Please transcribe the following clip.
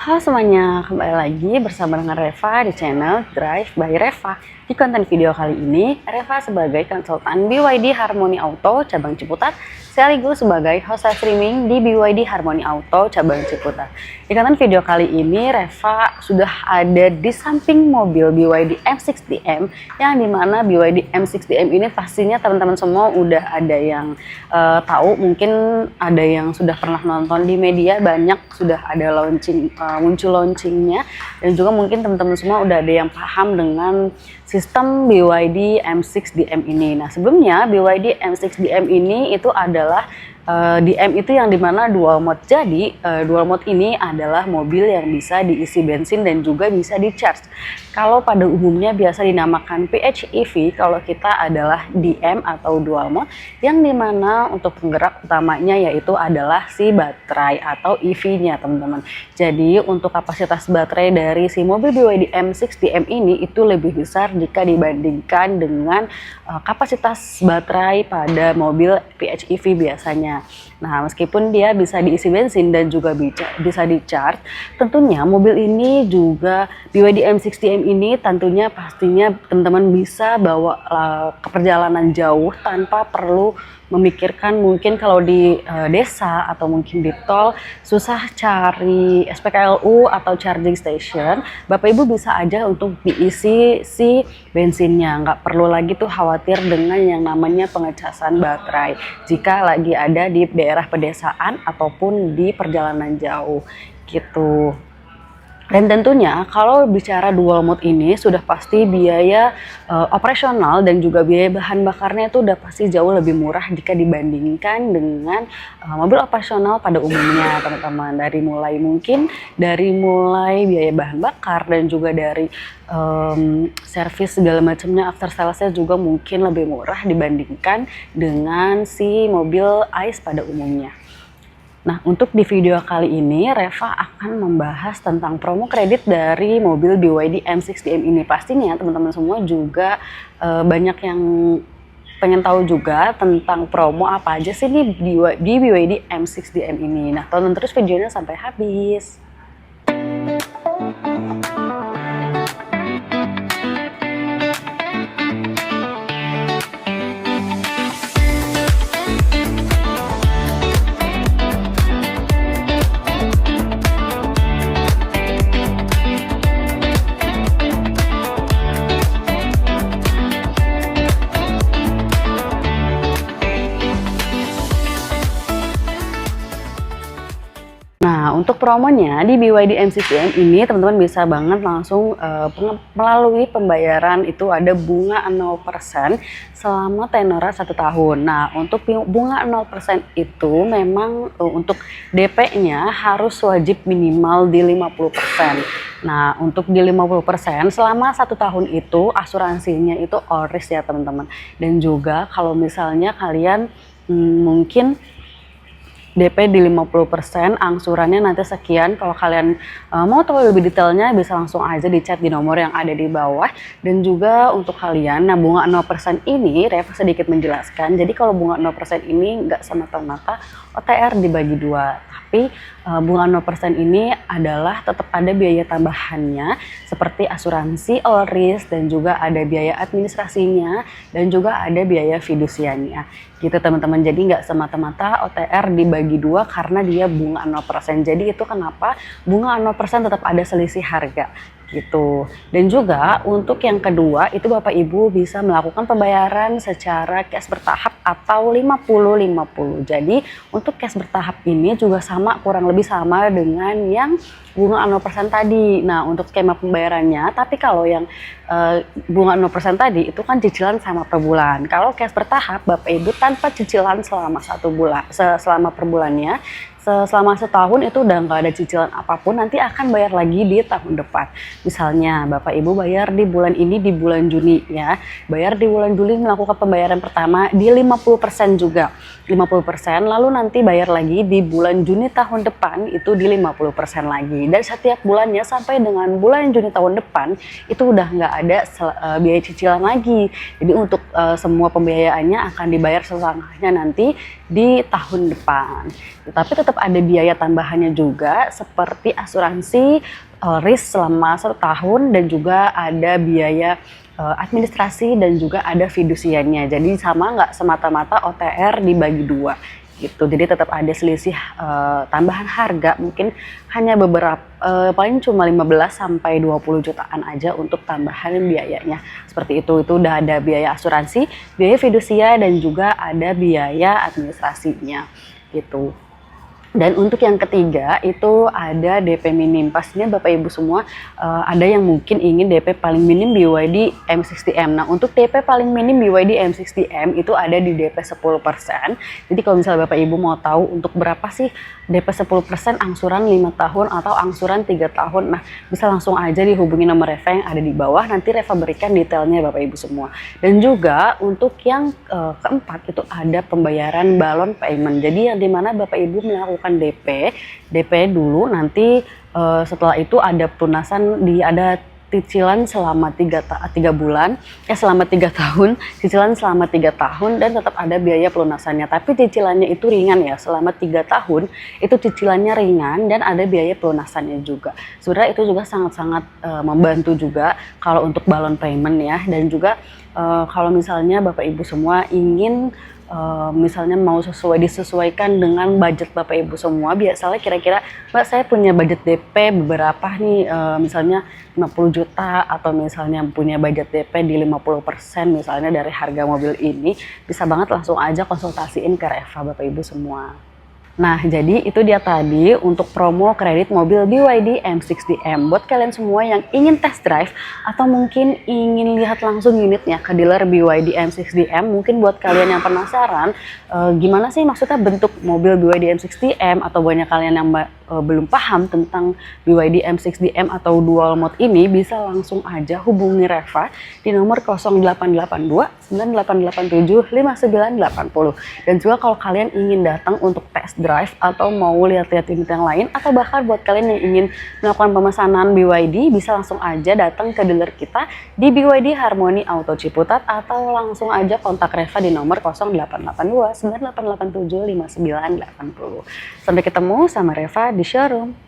Halo semuanya, kembali lagi bersama dengan Reva di channel Drive by Reva. Di konten video kali ini, Reva sebagai konsultan BYD Harmony Auto cabang Ciputat, sekaligus sebagai host streaming di BYD Harmony Auto cabang Ciputat. Di konten video kali ini, Reva sudah ada di samping mobil BYD M6DM, yang dimana BYD M6DM ini pastinya teman-teman semua udah ada yang tahu, mungkin ada yang sudah pernah nonton di media, banyak sudah ada muncul launchingnya, dan juga mungkin teman-teman semua udah ada yang paham dengan sistem BYD M6DM ini. Nah, sebelumnya BYD M6DM ini itu adalah DM itu yang dimana dual mode. Jadi dual mode ini adalah mobil yang bisa diisi bensin dan juga bisa di charge. Kalau pada umumnya biasa dinamakan PHEV, kalau kita adalah DM atau dual mode, yang dimana untuk penggerak utamanya yaitu adalah si baterai atau EV-nya, teman-teman. Jadi untuk kapasitas baterai dari si mobil BYD M6DM ini itu lebih besar jika dibandingkan dengan kapasitas baterai pada mobil PHEV biasanya. Nah, meskipun dia bisa diisi bensin dan juga bisa di-charge, tentunya mobil ini juga BYD M6DM ini tentunya pastinya teman-teman bisa bawa ke perjalanan jauh tanpa perlu memikirkan mungkin kalau di desa atau mungkin di tol susah cari SPKLU atau charging station. Bapak Ibu bisa aja untuk diisi si bensinnya, nggak perlu lagi tuh khawatir dengan yang namanya pengecasan baterai jika lagi ada di daerah pedesaan ataupun di perjalanan jauh gitu. Dan tentunya kalau bicara dual mode ini sudah pasti biaya operasional dan juga biaya bahan bakarnya itu udah pasti jauh lebih murah jika dibandingkan dengan mobil operasional pada umumnya, teman-teman. Dari mulai biaya bahan bakar dan juga dari servis segala macamnya, after sales-nya juga mungkin lebih murah dibandingkan dengan si mobil ICE pada umumnya. Nah, untuk di video kali ini, Reva akan membahas tentang promo kredit dari mobil BYD M6DM ini. Pastinya teman-teman semua juga banyak yang pengen tahu juga tentang promo apa aja sih di BYD M6DM ini. Nah, tonton terus videonya sampai habis. Nah, untuk promonya di BYD M6DM ini teman-teman bisa banget langsung melalui pembayaran itu ada bunga 0% selama tenor 1 tahun. Nah, untuk bunga 0% itu memang untuk DP-nya harus wajib minimal di 50%. Nah, untuk di 50% selama 1 tahun itu asuransinya itu all risk ya, teman-teman. Dan juga kalau misalnya kalian mungkin DP di 50%, angsurannya nanti sekian. Kalau kalian mau tahu lebih detailnya bisa langsung aja di chat di nomor yang ada di bawah. Dan juga untuk kalian, nah bunga 0% ini Reva sedikit menjelaskan. Jadi kalau bunga 0% ini nggak semata-mata OTR dibagi 2, tapi bunga 0% ini adalah tetap ada biaya tambahannya seperti asuransi all risk dan juga ada biaya administrasinya dan juga ada biaya fidusianya gitu, teman-teman. Jadi nggak semata-mata OTR dibagi 2 karena dia bunga 0%. Jadi itu kenapa bunga 0% tetap ada selisih harga gitu. Dan juga untuk yang kedua itu Bapak Ibu bisa melakukan pembayaran secara cash bertahap atau 50-50. Jadi untuk cash bertahap ini juga sama, kurang lebih sama dengan yang bunga 0% tadi. Nah, untuk skema pembayarannya, tapi kalau yang bunga 0% tadi itu kan cicilan sama per bulan. Kalau cash bertahap Bapak Ibu tanpa cicilan selama 1 bulan, selama per bulannya, selama setahun itu udah nggak ada cicilan apapun, nanti akan bayar lagi di tahun depan. Misalnya Bapak Ibu bayar di bulan ini di bulan Juni ya, bayar di bulan Juli melakukan pembayaran pertama di 50% juga, 50%, lalu nanti bayar lagi di bulan Juni tahun depan itu di 50% lagi, dan setiap bulannya sampai dengan bulan Juni tahun depan itu udah nggak ada biaya cicilan lagi. Jadi untuk semua pembiayaannya akan dibayar selangkahnya nanti di tahun depan Tapi tetap ada biaya tambahannya juga seperti asuransi risk selama 1 tahun dan juga ada biaya administrasi dan juga ada fidusiannya. Jadi sama nggak semata-mata OTR dibagi 2 gitu. Jadi tetap ada selisih tambahan harga, mungkin hanya beberapa paling cuma 15 sampai 20 jutaan aja untuk tambahan biayanya. Seperti itu udah ada biaya asuransi, biaya fidusia dan juga ada biaya administrasinya gitu. Dan untuk yang ketiga itu ada DP minim. Pastinya Bapak Ibu semua ada yang mungkin ingin DP paling minim BYD M60M. Nah, untuk DP paling minim BYD M60M itu ada di DP 10%. Jadi kalau misalnya Bapak Ibu mau tahu untuk berapa sih DP 10% angsuran 5 tahun atau angsuran 3 tahun. Nah, bisa langsung aja dihubungi nomor Reva yang ada di bawah. Nanti Reva berikan detailnya Bapak Ibu semua. Dan juga untuk yang keempat itu ada pembayaran balon payment. Jadi yang dimana Bapak Ibu melakukan DP dulu, nanti setelah itu ada pelunasan ada cicilan selama 3 bulan, selama 3 tahun, cicilan selama 3 tahun dan tetap ada biaya pelunasannya. Tapi cicilannya itu ringan ya, selama 3 tahun itu cicilannya ringan dan ada biaya pelunasannya juga. Sebenarnya itu juga sangat-sangat membantu juga kalau untuk balon payment ya. Dan juga kalau misalnya Bapak Ibu semua ingin misalnya mau disesuaikan dengan budget Bapak Ibu semua, biasanya kira-kira Mbak saya punya budget DP beberapa nih, misalnya 50 juta atau misalnya punya budget DP di 50% misalnya dari harga mobil ini, bisa banget langsung aja konsultasiin ke Reva Bapak Ibu semua. Nah, jadi itu dia tadi untuk promo kredit mobil BYD M60M. Buat kalian semua yang ingin test drive atau mungkin ingin lihat langsung unitnya ke dealer BYD M60M, mungkin buat kalian yang penasaran gimana sih maksudnya bentuk mobil BYD M60M, atau banyak kalian yang belum paham tentang BYD M60M atau dual mode ini, bisa langsung aja hubungi Reva di nomor 0882 9887 5980. Dan juga kalau kalian ingin datang untuk test drive atau mau lihat-lihat unit yang lain, atau bahkan buat kalian yang ingin melakukan pemesanan BYD, bisa langsung aja datang ke dealer kita di BYD Harmony Auto Ciputat, atau langsung aja kontak Reva di nomor 0882 9887 5980. Sampai ketemu sama Reva di showroom.